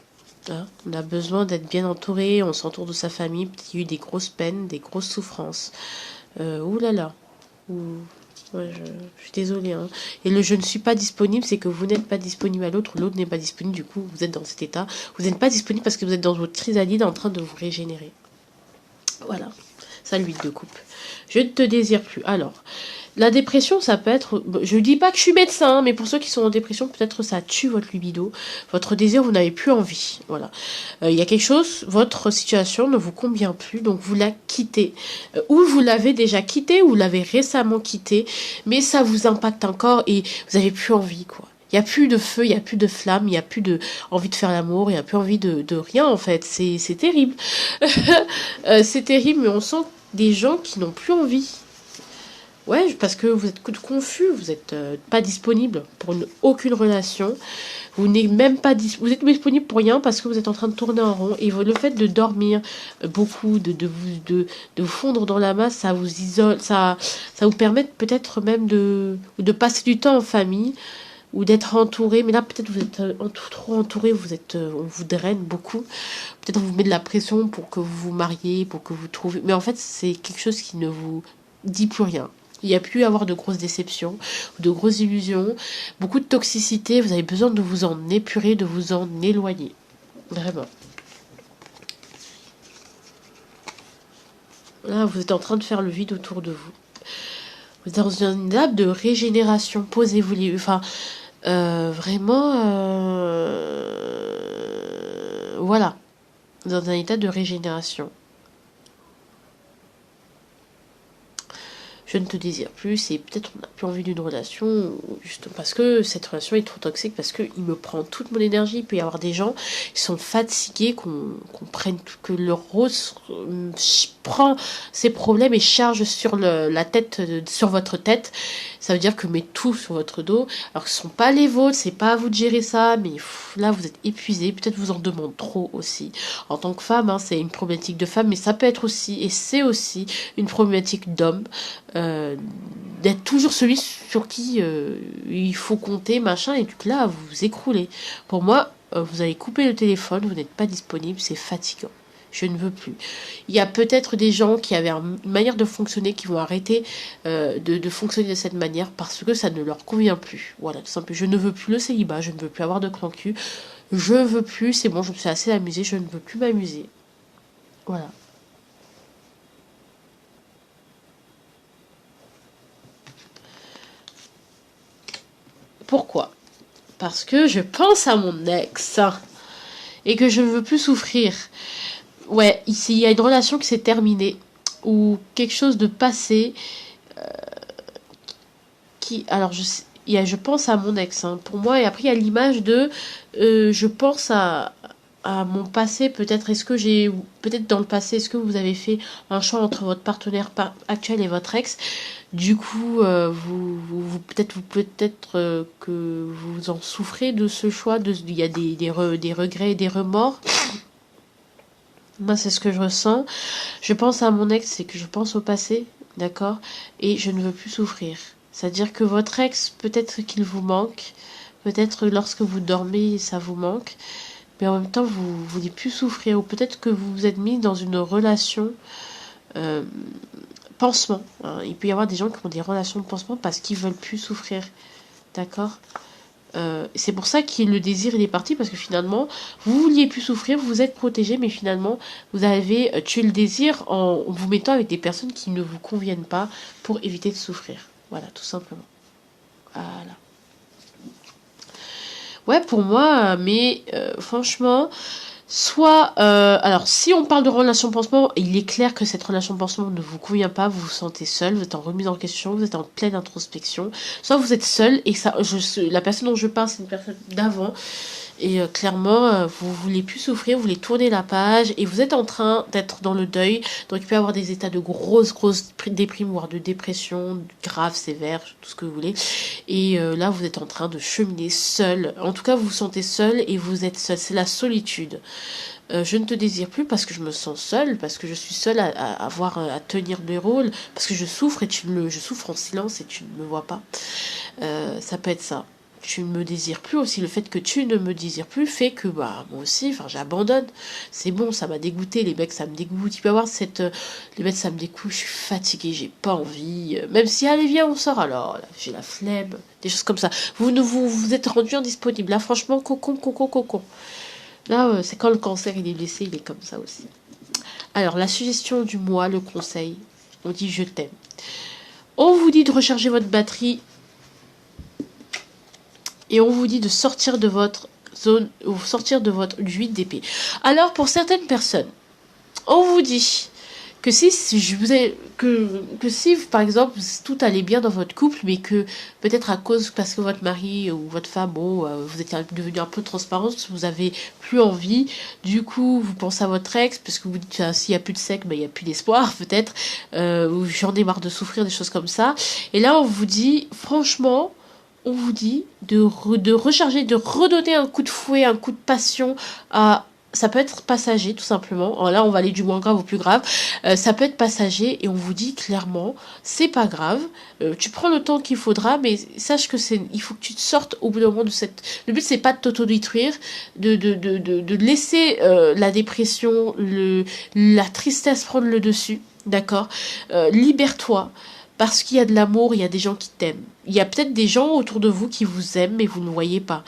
hein, on a besoin d'être bien entouré, on s'entoure de sa famille, peut-être qu'il y a eu des grosses peines, des grosses souffrances. Ouh là là. Ouais, je suis désolée, hein. Et le je ne suis pas disponible, c'est que vous n'êtes pas disponible à l'autre, l'autre n'est pas disponible, du coup vous êtes dans cet état. Vous n'êtes pas disponible parce que vous êtes dans votre chrysalide en train de vous régénérer. Voilà, ça l'huile de coupe. Je ne te désire plus. Alors, la dépression, ça peut être... Je ne dis pas que je suis médecin, mais pour ceux qui sont en dépression, peut-être ça tue votre libido. Votre désir, vous n'avez plus envie. Voilà. Il y a quelque chose, votre situation ne vous convient plus, donc vous la quittez. Ou vous l'avez déjà quitté, ou vous l'avez récemment quitté, mais ça vous impacte encore et vous n'avez plus envie, quoi. Il n'y a plus de feu, il n'y a plus de flamme, il n'y a plus de envie de faire l'amour, il n'y a plus envie de rien, en fait. C'est terrible. C'est terrible, mais on sent des gens qui n'ont plus envie. Ouais, parce que vous êtes confus, vous n'êtes pas disponible pour aucune relation. Vous n'êtes même pas vous êtes disponible pour rien parce que vous êtes en train de tourner en rond. Et le fait de dormir beaucoup, de fondre dans la masse, ça vous isole, ça vous permet peut-être même de passer du temps en famille ou d'être entouré. Mais là, peut-être vous êtes trop entouré, on vous draine beaucoup. Peut-être on vous met de la pression pour que vous vous mariez, pour que vous trouviez. Mais en fait, c'est quelque chose qui ne vous dit plus rien. Il y a pu avoir de grosses déceptions, de grosses illusions, beaucoup de toxicité. Vous avez besoin de vous en épurer, de vous en éloigner. Vraiment. Là, vous êtes en train de faire le vide autour de vous. Vous êtes dans une étape de régénération. Posez-vous les... Enfin, vraiment... voilà. Dans un état de régénération. Je je ne te désire plus, et peut-être on n'a plus envie d'une relation, juste parce que cette relation est trop toxique, parce qu'il me prend toute mon énergie. Il peut y avoir des gens qui sont fatigués, qu'on prenne, que leur rose prend ses problèmes et charge sur la tête, sur votre tête. Ça veut dire que met tout sur votre dos, alors que ce ne sont pas les vôtres, c'est pas à vous de gérer ça, mais là vous êtes épuisé, peut-être vous en demande trop aussi. En tant que femme, hein, c'est une problématique de femme, mais ça peut être aussi, et c'est aussi une problématique d'homme, d'être toujours celui sur qui il faut compter, machin, et donc là vous vous écroulez. Pour moi, vous allez couper le téléphone, vous n'êtes pas disponible, c'est fatigant. Je ne veux plus. Il y a peut-être des gens qui avaient une manière de fonctionner qui vont arrêter de fonctionner de cette manière parce que ça ne leur convient plus. Voilà, tout simplement. Je ne veux plus le célibat, je ne veux plus avoir de clan cul. Je veux plus, c'est bon, je me suis assez amusée, je ne veux plus m'amuser. Voilà. Pourquoi? Parce que je pense à mon ex et que je ne veux plus souffrir. Ouais, ici, il y a une relation qui s'est terminée ou quelque chose de passé qui... Alors, je pense à mon ex, hein, pour moi, et après, il y a l'image de... je pense à mon passé, peut-être, peut-être dans le passé, est-ce que vous avez fait un choix entre votre partenaire actuel et votre ex? Du coup, peut-être que vous en souffrez de ce choix, il y a des regrets et des remords. Moi, c'est ce que je ressens. Je pense à mon ex, c'est que je pense au passé, d'accord? Et je ne veux plus souffrir. C'est-à-dire que votre ex, peut-être qu'il vous manque, peut-être lorsque vous dormez, ça vous manque, mais en même temps, vous voulez plus souffrir, ou peut-être que vous vous êtes mis dans une relation pansement. Hein. Il peut y avoir des gens qui ont des relations de pansement parce qu'ils veulent plus souffrir, d'accord? C'est pour ça que le désir il est parti, parce que finalement vous vouliez plus souffrir, vous êtes protégé, mais finalement vous avez tué le désir en vous mettant avec des personnes qui ne vous conviennent pas pour éviter de souffrir. Voilà, tout simplement. Voilà. Ouais, pour moi, mais franchement, soit, alors si on parle de relation pansement, il est clair que cette relation pansement ne vous convient pas, vous vous sentez seul, vous êtes en remise en question, vous êtes en pleine introspection, soit vous êtes seul et ça, la personne dont je parle c'est une personne d'avant et clairement vous voulez plus souffrir, vous voulez tourner la page et vous êtes en train d'être dans le deuil, donc il peut y avoir des états de grosse déprime, voire de dépression grave, sévère, tout ce que vous voulez, et là vous êtes en train de cheminer seul, en tout cas vous vous sentez seul et vous êtes seul, c'est la solitude. Je ne te désire plus parce que je me sens seule, parce que je suis seule à avoir à tenir des rôles, parce que je souffre et je souffre en silence et tu ne me vois pas. Ça peut être ça. Tu ne me désires plus aussi, le fait que tu ne me désires plus fait que bah moi aussi, enfin j'abandonne. C'est bon, ça m'a dégoûté, les mecs ça me dégoûte. Il peut y avoir les mecs ça me dégoûte, je suis fatiguée, j'ai pas envie. Même si allez viens on sort alors, là, j'ai la flemme, des choses comme ça. Vous êtes rendu indisponible. Là franchement cocon. Là, c'est quand le cancer il est blessé, il est comme ça aussi. Alors, la suggestion du mois, le conseil, on dit je t'aime. On vous dit de recharger votre batterie et on vous dit de sortir de votre zone, ou sortir de votre 8 d'épée. Alors, pour certaines personnes, on vous dit que si je vous ai, que si par exemple tout allait bien dans votre couple, mais que peut-être à cause parce que votre mari ou votre femme, bon, vous êtes devenu un peu transparente, vous avez plus envie, du coup vous pensez à votre ex parce que vous dites s'il y a plus de sexe, ben il y a plus d'espoir peut-être, ou j'en ai marre de souffrir, des choses comme ça. Et là on vous dit franchement, on vous dit de recharger, de redonner un coup de fouet, un coup de passion à... Ça peut être passager, tout simplement. Alors là, on va aller du moins grave au plus grave. Ça peut être passager et on vous dit clairement, c'est pas grave. Tu prends le temps qu'il faudra, mais sache que il faut que tu te sortes au bout d'un moment de cette... Le but, c'est pas de t'auto-détruire, de laisser la dépression, la tristesse prendre le dessus. D'accord? Libère-toi. Parce qu'il y a de l'amour, il y a des gens qui t'aiment. Il y a peut-être des gens autour de vous qui vous aiment, mais vous ne le voyez pas.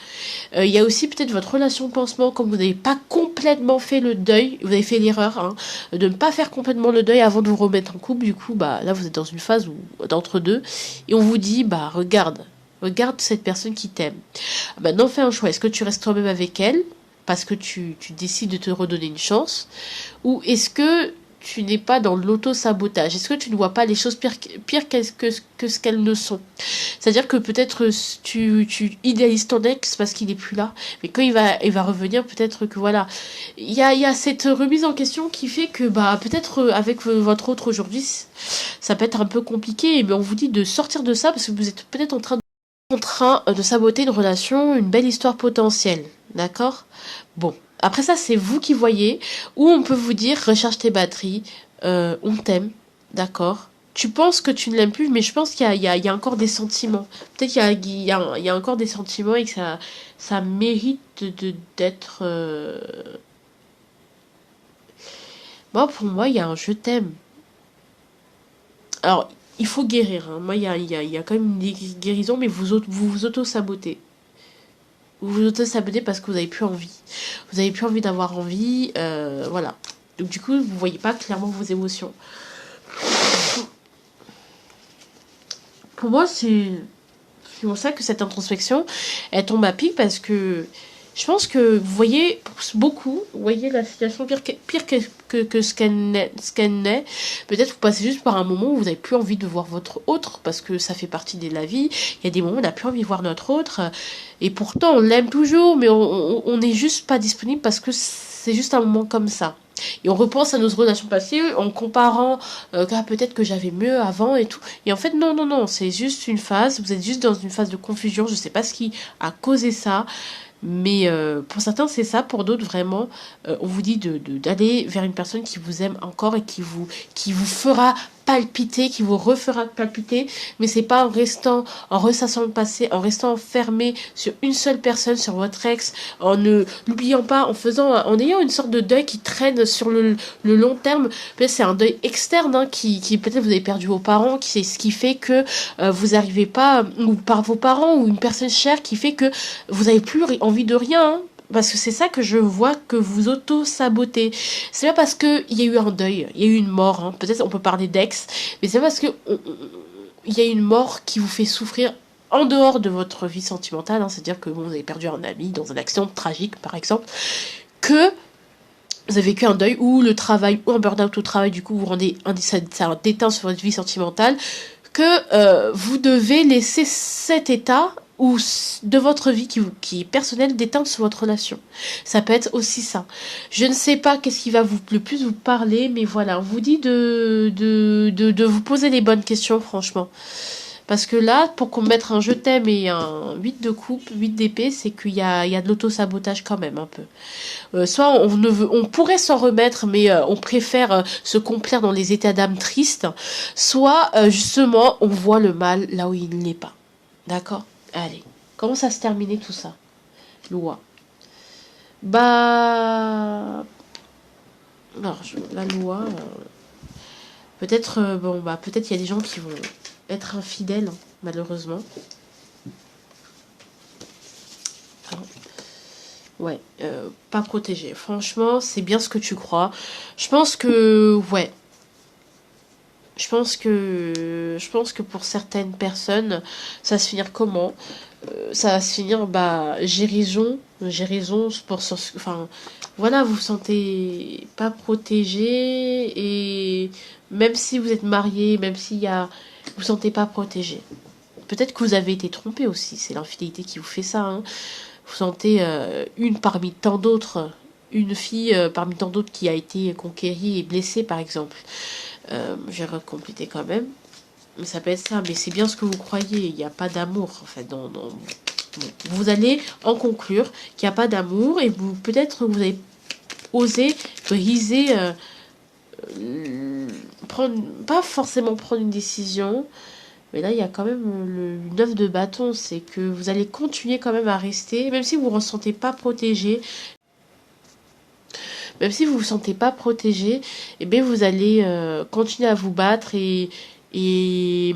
Il y a aussi peut-être votre relation de pansement, comme vous n'avez pas complètement fait le deuil, vous avez fait l'erreur hein, de ne pas faire complètement le deuil avant de vous remettre en couple. Du coup, bah là, vous êtes dans une phase d'entre-deux. Et on vous dit, bah regarde cette personne qui t'aime. Maintenant, fais un choix. Est-ce que tu restes toi-même avec elle parce que tu décides de te redonner une chance, ou est-ce que tu n'es pas dans l'auto-sabotage? Est-ce que tu ne vois pas les choses pires que ce qu'elles ne sont? C'est-à-dire que peut-être tu idéalises ton ex parce qu'il est plus là, mais quand il va revenir, peut-être que voilà. Il y a cette remise en question qui fait que bah peut-être avec votre autre aujourd'hui, ça peut être un peu compliqué, mais on vous dit de sortir de ça parce que vous êtes peut-être en train de saboter une relation, une belle histoire potentielle. D'accord? Bon. Après ça, c'est vous qui voyez. Ou on peut vous dire, recharge tes batteries, on t'aime, d'accord? Tu penses que tu ne l'aimes plus, mais je pense qu'il y a encore des sentiments. Peut-être il y a encore des sentiments et que ça mérite d'être... Moi, pour moi, il y a un je t'aime. Alors, il faut guérir. Hein. Moi, il y a quand même une guérison, mais vous vous auto-sabotez. Vous vous auto-sabotez parce que vous n'avez plus envie. Vous n'avez plus envie d'avoir envie. Voilà. Donc, du coup, vous voyez pas clairement vos émotions. Pour moi, c'est pour ça que cette introspection, elle tombe à pic parce que je pense que vous voyez beaucoup, vous voyez la situation que ce qu'elle n'est. Peut-être vous passez juste par un moment où vous n'avez plus envie de voir votre autre parce que ça fait partie de la vie. Il y a des moments où on n'a plus envie de voir notre autre et pourtant on l'aime toujours, mais on n'est juste pas disponible parce que c'est juste un moment comme ça. Et on repense à nos relations passées en comparant ah, peut-être que j'avais mieux avant et tout. Et en fait, non, non, non, c'est juste une phase. Vous êtes juste dans une phase de confusion. Je sais pas ce qui a causé ça. Mais pour certains, c'est ça. Pour d'autres, vraiment, on vous dit d'aller vers une personne qui vous aime encore et qui vous fera palpiter, qui vous refera palpiter. Mais c'est pas en ressassant le passé, en restant enfermé sur une seule personne, sur votre ex, en ne l'oubliant pas, en ayant une sorte de deuil qui traîne sur le long terme. Peut-être c'est un deuil externe hein, qui peut-être vous avez perdu vos parents, qui c'est ce qui fait que vous n'arrivez pas, ou par vos parents, ou une personne chère qui fait que vous n'avez plus envie de rien. Hein. Parce que c'est ça que je vois que vous auto-sabotez. C'est pas parce qu'il y a eu un deuil, il y a eu une mort, hein. Peut-être on peut parler d'ex, mais c'est parce que il y a une mort qui vous fait souffrir en dehors de votre vie sentimentale, hein. C'est-à-dire que bon, vous avez perdu un ami dans un accident tragique, par exemple, que vous avez vécu un deuil ou le travail, ou un burn-out au travail, du coup vous rendez ça déteint sur votre vie sentimentale, que vous devez laisser cet état ou de votre vie qui est personnel d'éteindre sur votre relation. Ça peut être aussi ça. Je ne sais pas qu'est-ce qui va le plus vous parler, mais voilà, on vous dit de vous poser les bonnes questions, franchement. Parce que là, pour qu'on mette un je t'aime et un 8 de coupe, 8 d'épée, c'est qu'il y a de l'auto-sabotage quand même un peu. Soit on pourrait s'en remettre, mais on préfère se complaire dans les états d'âme tristes, soit justement on voit le mal là où il n'est pas. D'accord? Allez, comment ça se terminer tout ça? Loi. Bah... Alors, la loi... peut-être, bon, bah, peut-être il y a des gens qui vont être infidèles, hein, malheureusement. Alors, ouais, pas protégé. Franchement, c'est bien ce que tu crois. Je pense que, ouais. Je pense que pour certaines personnes, ça va se finir comment? Ça va se finir, bah, j'ai raison, enfin, voilà, vous vous sentez pas protégé et même si vous êtes marié, même s'il y a, vous vous sentez pas protégé. Peut-être que vous avez été trompé aussi, c'est l'infidélité qui vous fait ça, hein. Vous sentez une parmi tant d'autres, une fille parmi tant d'autres qui a été conquérie et blessée, par exemple. J'ai recomplété quand même. Mais ça peut être ça, mais c'est bien ce que vous croyez. Il n'y a pas d'amour, en fait. Vous allez en conclure qu'il n'y a pas d'amour et vous peut-être vous avez osé briser, prendre, pas forcément prendre une décision, mais là il y a quand même le 9 de bâton, c'est que vous allez continuer quand même à rester, même si vous ne vous ressentez pas protégé, même si vous vous sentez pas protégé, eh bien vous allez continuer à vous battre et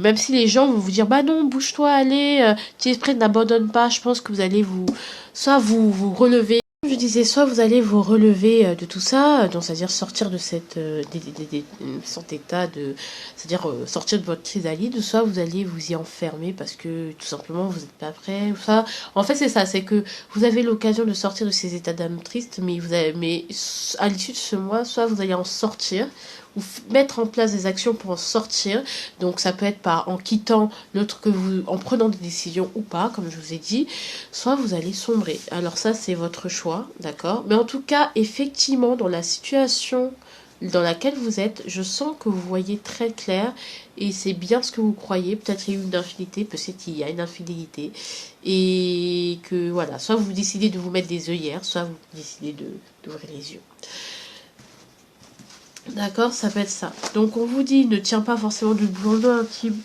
même si les gens vont vous dire bah non bouge-toi allez tu es prêt n'abandonne pas, je pense que vous allez soit vous relever. Je disais, soit vous allez vous relever de tout ça, donc c'est-à-dire sortir de cet état c'est-à-dire sortir de votre chrysalide, soit vous allez vous y enfermer parce que tout simplement vous n'êtes pas prêt. Ça, en fait, c'est ça, c'est que vous avez l'occasion de sortir de ces états d'âme tristes, mais à l'issue de ce mois, soit vous allez en sortir, mettre en place des actions pour en sortir. Donc ça peut être en quittant l'autre que vous, en prenant des décisions ou pas, comme je vous ai dit, soit vous allez sombrer. Alors ça c'est votre choix, d'accord? Mais en tout cas, effectivement, dans la situation dans laquelle vous êtes, je sens que vous voyez très clair et c'est bien ce que vous croyez. Peut-être il y a eu une infidélité, peut-être il y a une infidélité et que voilà, soit vous décidez de vous mettre des œillères, soit vous décidez d'ouvrir les yeux. D'accord, ça peut être ça. Donc on vous dit, ne tient pas forcément du boulot intime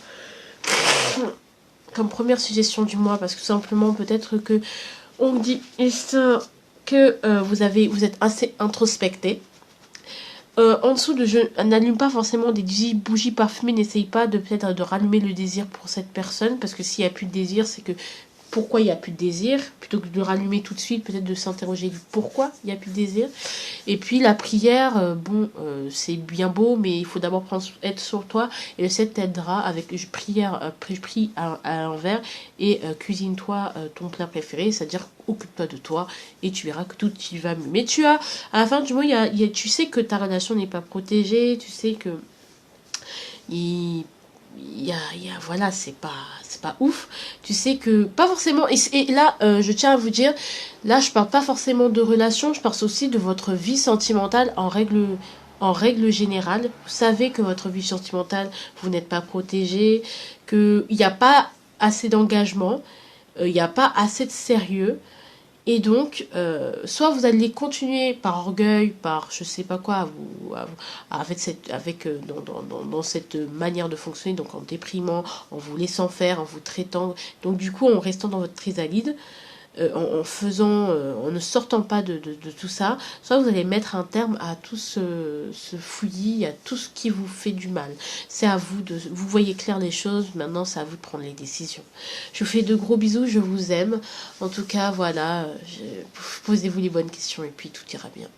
comme première suggestion du mois, parce que simplement peut-être que on dit que vous êtes assez introspecté. En dessous de je n'allume pas forcément des bougies parfumées, n'essaye pas de peut-être de rallumer le désir pour cette personne, parce que s'il n'y a plus de désir, c'est que pourquoi il n'y a plus de désir, plutôt que de rallumer tout de suite, peut-être de s'interroger du pourquoi il n'y a plus de désir. Et puis la prière, c'est bien beau, mais il faut d'abord être sur toi, et le 7 t'aidera avec prière, prie à l'envers, et cuisine-toi ton plat préféré, c'est-à-dire occupe-toi de toi, et tu verras que tout y va mieux. Mais à la fin du mois, tu sais que ta relation n'est pas protégée, tu sais que voilà, c'est pas ouf. Tu sais que pas forcément, et là je tiens à vous dire, là je parle pas forcément de relation, je parle aussi de votre vie sentimentale en règle générale. Vous savez que votre vie sentimentale, vous n'êtes pas protégé, qu'il n'y a pas assez d'engagement, il n'y a pas assez de sérieux. Et donc, soit vous allez continuer par orgueil, par je sais pas quoi, dans cette manière de fonctionner, donc en déprimant, en vous laissant faire, en vous traitant, donc du coup en restant dans votre chrysalide, en ne sortant pas de tout ça, soit vous allez mettre un terme à tout ce fouillis, à tout ce qui vous fait du mal. C'est à vous vous voyez clair les choses, maintenant c'est à vous de prendre les décisions. Je vous fais de gros bisous, je vous aime. En tout cas, voilà, posez-vous les bonnes questions et puis tout ira bien.